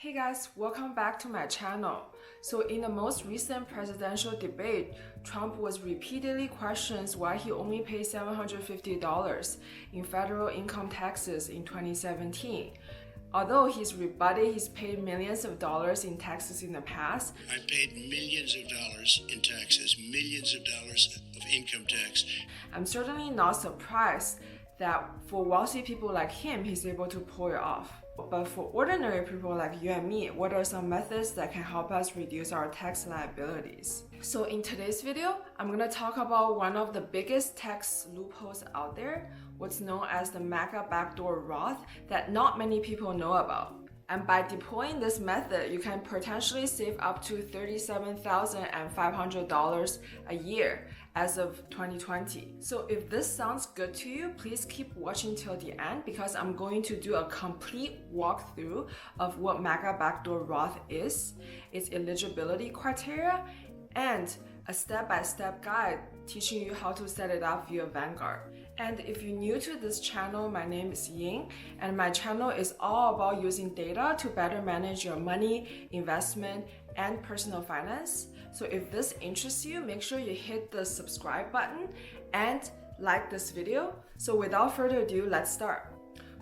Hey guys, welcome back to my channel. So in the most recent presidential debate, Trump was repeatedly questioned why he only paid $750 in federal income taxes in 2017. Although he's rebutted he's paid millions of dollars in taxes in the past. I paid millions of dollars in taxes, millions of dollars of income tax. I'm certainly not surprised that for wealthy people like him, he's able to pull it off. But for ordinary people like you and me, what are some methods that can help us reduce our tax liabilities? So in today's video, I'm going to talk about one of the biggest tax loopholes out there, what's known as the Mega Backdoor Roth, that not many people know about. And by deploying this method, you can potentially save up to $37,500 a year as of 2020. So if this sounds good to you, please keep watching till the end because I'm going to do a complete walkthrough of what Mega Backdoor Roth is, its eligibility criteria, and a step-by-step guide teaching you how to set it up via Vanguard. And if you're new to this channel, my name is Ying, and my channel is all about using data to better manage your money, investment, and personal finance. So if this interests you, make sure you hit the subscribe button and like this video. So without further ado, let's start.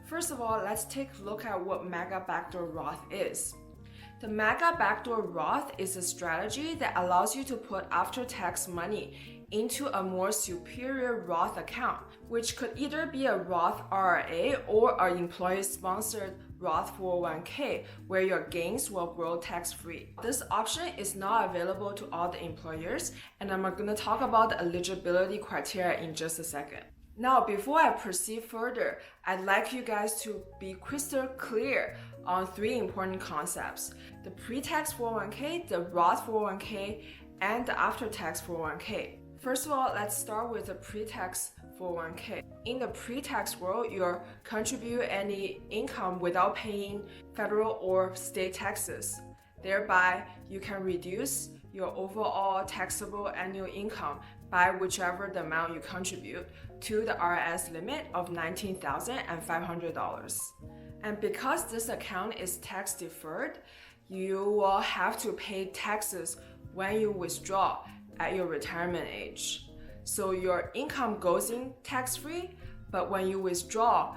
First of all, let's take a look at what Mega Backdoor Roth is. The Mega Backdoor Roth is a strategy that allows you to put after-tax money into a more superior Roth account, which could either be a Roth IRA or an employer-sponsored Roth 401k, where your gains will grow tax-free. This option is not available to all the employers, and I'm going to talk about the eligibility criteria in just a second. Now, before I proceed further, I'd like you guys to be crystal clear on three important concepts: the pre-tax 401k, the Roth 401k, and the after-tax 401k. First of all, let's start with the pre-tax 401k. In the pre-tax world, you contribute any income without paying federal or state taxes. Thereby, you can reduce your overall taxable annual income by whichever the amount you contribute to the IRS limit of $19,500. And because this account is tax deferred, you will have to pay taxes when you withdraw at your retirement age. So your income goes in tax-free, but when you withdraw,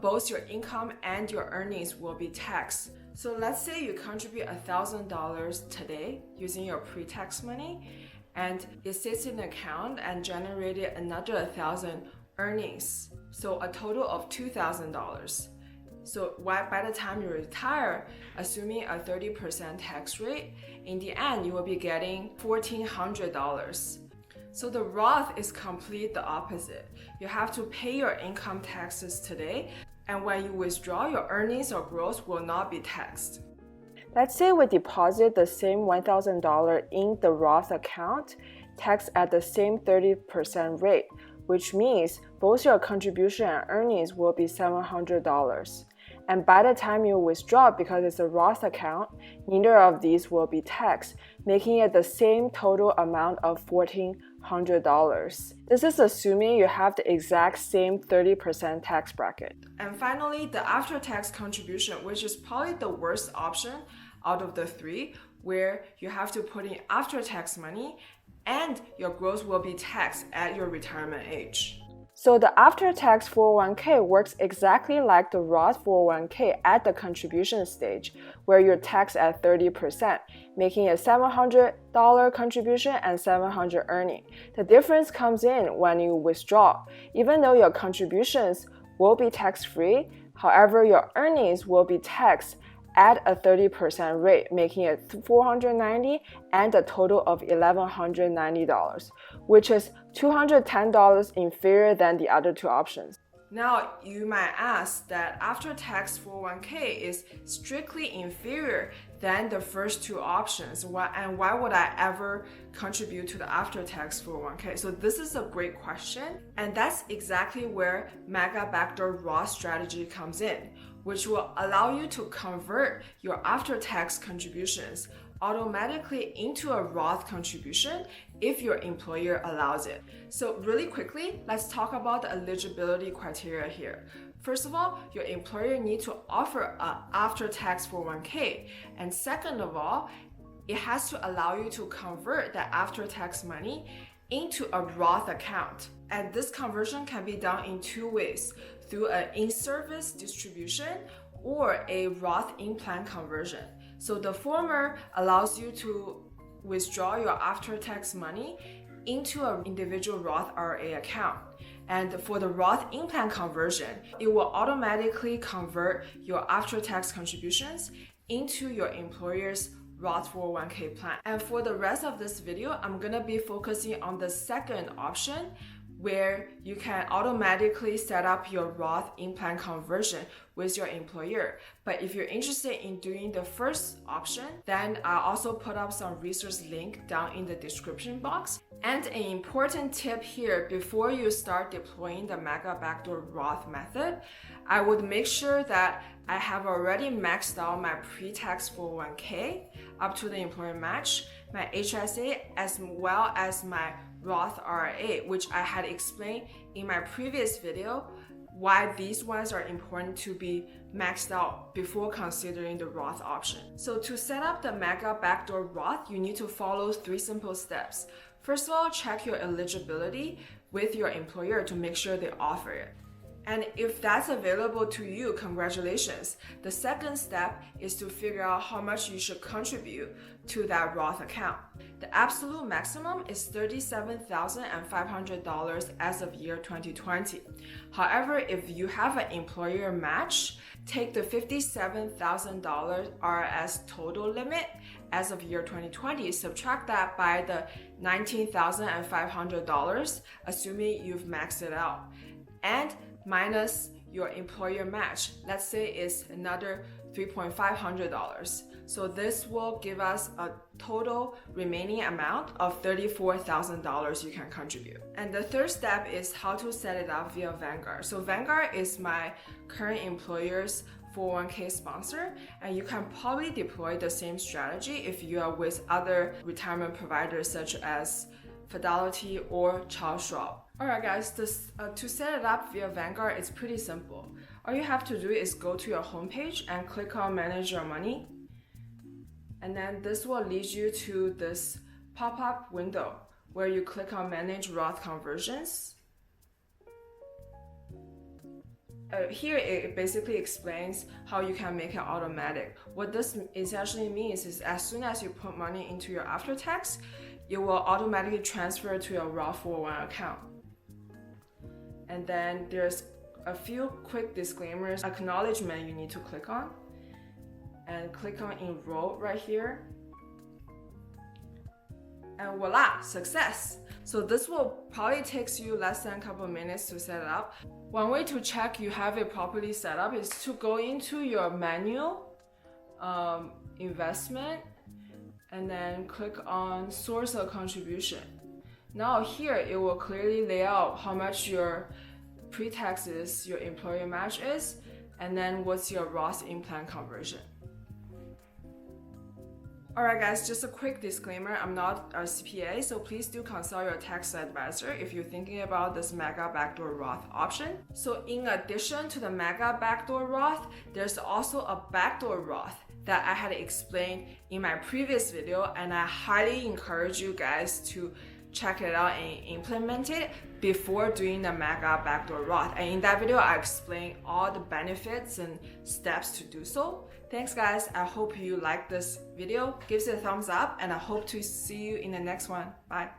both your income and your earnings will be taxed. So let's say you contribute $1,000 today using your pre-tax money, and it sits in an account and generated another $1,000 earnings. So a total of $2,000. So by the time you retire, assuming a 30% tax rate, in the end, you will be getting $1,400. So the Roth is completely the opposite. You have to pay your income taxes today, and when you withdraw, your earnings or growth will not be taxed. Let's say we deposit the same $1,000 in the Roth account, taxed at the same 30% rate, which means both your contribution and earnings will be $700. And by the time you withdraw, because it's a Roth account, neither of these will be taxed, making it the same total amount of $1,400. This is assuming you have the exact same 30% tax bracket. And finally, the after-tax contribution, which is probably the worst option out of the three, where you have to put in after-tax money and your growth will be taxed at your retirement age. So the after-tax 401k works exactly like the Roth 401k at the contribution stage, where you're taxed at 30%, making a $700 contribution and $700 earning. The difference comes in when you withdraw. Even though your contributions will be tax-free, however, your earnings will be taxed at a 30% rate, making it $490 and a total of $1,190, which is $210 inferior than the other two options. Now, you might ask that after-tax 401k is strictly inferior than the first two options, and why would I ever contribute to the after-tax 401k? So this is a great question, and that's exactly where Mega Backdoor Roth strategy comes in, which will allow you to convert your after-tax contributions automatically into a Roth contribution if your employer allows it. So really quickly, let's talk about the eligibility criteria here. First of all, your employer needs to offer an after-tax 401k. And second of all, it has to allow you to convert that after-tax money into a Roth account. And this conversion can be done in two ways, through an in-service distribution or a Roth in-plan conversion. So the former allows you to withdraw your after-tax money into an individual Roth IRA account. And for the Roth in-plan conversion, it will automatically convert your after-tax contributions into your employer's Roth 401k plan. And for the rest of this video, I'm gonna be focusing on the second option, where you can automatically set up your Roth in-plan conversion with your employer. But if you're interested in doing the first option, then I'll also put up some resource link down in the description box. And an important tip here, before you start deploying the Mega Backdoor Roth method, I would make sure that I have already maxed out my pre-tax 401k up to the employer match, my HSA, as well as my Roth IRA, which I had explained in my previous video why these ones are important to be maxed out before considering the Roth option. So to set up the Mega Backdoor Roth, you need to follow 3 simple steps. First of all, check your eligibility with your employer to make sure they offer it. And if that's available to you, congratulations. The second step is to figure out how much you should contribute to that Roth account. The absolute maximum is $37,500 as of year 2020. However, if you have an employer match, take the $57,000 RS total limit as of year 2020, subtract that by the $19,500, assuming you've maxed it out, and minus your employer match. Let's say it's another $3,500. So this will give us a total remaining amount of $34,000 you can contribute. And the third step is how to set it up via Vanguard. So Vanguard is my current employer's 401k sponsor, and you can probably deploy the same strategy if you are with other retirement providers such as Fidelity or Charles Schwab. Alright guys, to set it up via Vanguard, it's pretty simple. All you have to do is go to your homepage and click on Manage Your Money. And then this will lead you to this pop-up window where you click on Manage Roth Conversions. Here it basically explains how you can make it automatic. What this essentially means is as soon as you put money into your after-tax, it will automatically transfer to your Roth 401 account. And then there's a few quick disclaimers, acknowledgement you need to click on. And click on Enroll right here. And voila, success! So this will probably take you less than a couple of minutes to set it up. One way to check you have it properly set up is to go into your menu, investment, and then click on source of contribution. Now here it will clearly lay out how much your pre-tax is, your employer match is, and then what's your Roth in-plan conversion. Alright guys, just a quick disclaimer, I'm not a CPA, so please do consult your tax advisor if you're thinking about this Mega Backdoor Roth option. So in addition to the Mega Backdoor Roth, there's also a Backdoor Roth that I had explained in my previous video, and I highly encourage you guys to check it out and implement it before doing the Mega Backdoor Roth. And in that video, I explain all the benefits and steps to do so. Thanks guys, I hope you liked this video. Give it a thumbs up, and I hope to see you in the next one. Bye.